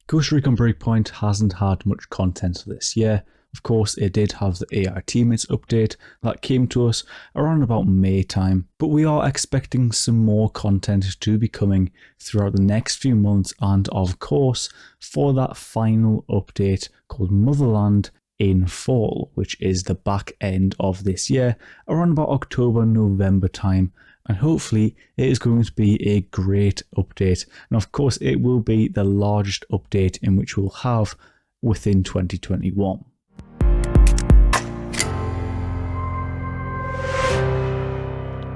Ghost Recon Breakpoint hasn't had much content this year. Of course, it did have the AI Teammates update that came to us around about May time, but we are expecting some more content to be coming throughout the next few months, and of course, for that final update called Motherland in fall, which is the back end of this year, around about October, November time. And hopefully it is going to be a great update. And of course, it will be the largest update in which we'll have within 2021.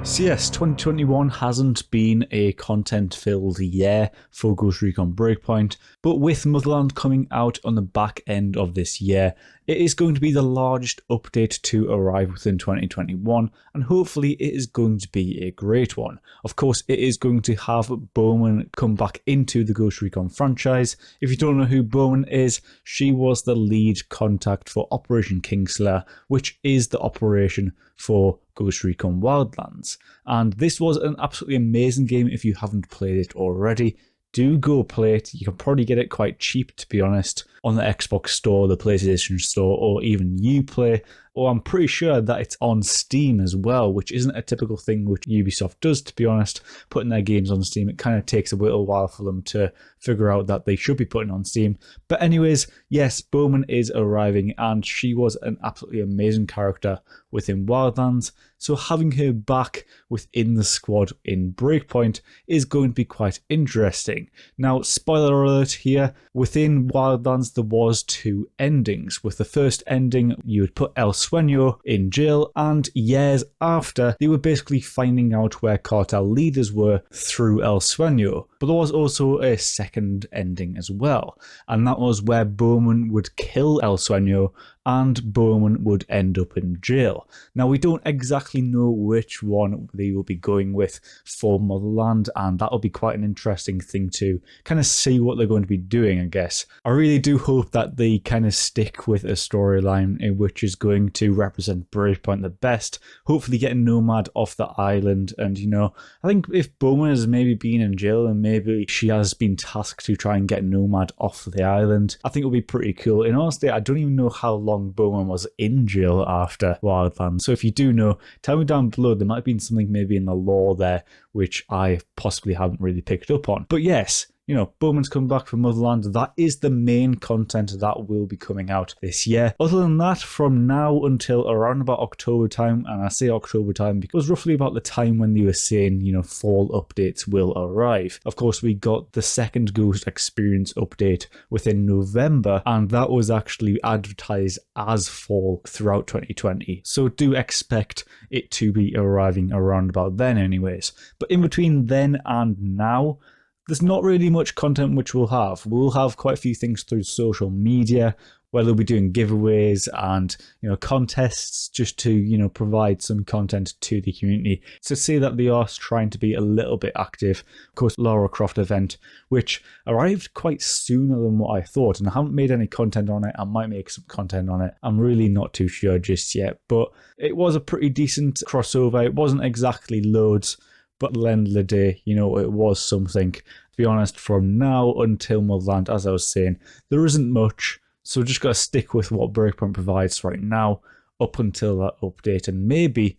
So yes, 2021 hasn't been a content-filled year for Ghost Recon Breakpoint, but with Motherland coming out on the back end of this year, it is going to be the largest update to arrive within 2021, and hopefully it is going to be a great one. Of course, it is going to have Bowman come back into the Ghost Recon franchise. If you don't know who Bowman is, she was the lead contact for Operation Kingslayer, which is the operation for Ghost Recon Wildlands. And this was an absolutely amazing game. If you haven't played it already, do go play it. You can probably get it quite cheap, to be honest, on the Xbox Store, the PlayStation Store, or even Uplay. Or I'm pretty sure that it's on Steam as well, which isn't a typical thing which Ubisoft does, to be honest. Putting their games on Steam, it kind of takes a little while for them to figure out that they should be putting on Steam. But anyways, yes, Bowman is arriving, and she was an absolutely amazing character within Wildlands. So having her back within the squad in Breakpoint is going to be quite interesting. Now, spoiler alert here, within Wildlands there was two endings. With the first ending, you would put El Sueño in jail, and years after, they were basically finding out where cartel leaders were through El Sueño. But there was also a second ending as well, and that was where Bowman would kill El Sueño and Bowman would end up in jail. Now, we don't exactly know which one they will be going with for Motherland, and that'll be quite an interesting thing to kind of see what they're going to be doing, I guess. I really do hope that they kind of stick with a storyline in which is going to represent Breakpoint the best, hopefully getting Nomad off the island. And, you know, I think if Bowman has maybe been in jail and maybe she has been tasked to try and get Nomad off the island, I think it'll be pretty cool. And honestly, I don't even know how long Bowman was in jail after Wildlands. So if you do know, tell me down below. There might have been something maybe in the lore there which I possibly haven't really picked up on. But yes, you know, Bowman's come back from Motherland. That is the main content that will be coming out this year. Other than that, from now until around about October time, and I say October time because roughly about the time when they were saying, you know, fall updates will arrive. Of course, we got the second Ghost Experience update within November, and that was actually advertised as fall throughout 2020. So do expect it to be arriving around about then anyways. But in between then and now, there's not really much content which we'll have. We'll have quite a few things through social media, where they'll be doing giveaways and, you know, contests just to, you know, provide some content to the community. So say that they are trying to be a little bit active. Of course, Lara Croft event, which arrived quite sooner than what I thought, and I haven't made any content on it. I might make some content on it. I'm really not too sure just yet, but it was a pretty decent crossover. It wasn't exactly loads, but at the end of the day, you know, it was something. To be honest, from now until Motherland, as I was saying, there isn't much. So just got to stick with what Breakpoint provides right now up until that update. And maybe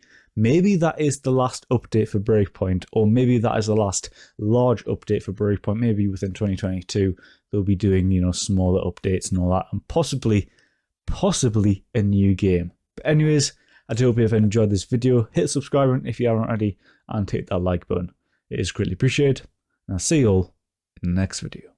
that is the last update for Breakpoint, or maybe that is the last large update for Breakpoint. Maybe within 2022, they'll be doing, you know, smaller updates and all that, and possibly a new game. But anyways, I do hope you have enjoyed this video. Hit subscribe button if you haven't already, and hit that like button. It is greatly appreciated. And I'll see you all in the next video.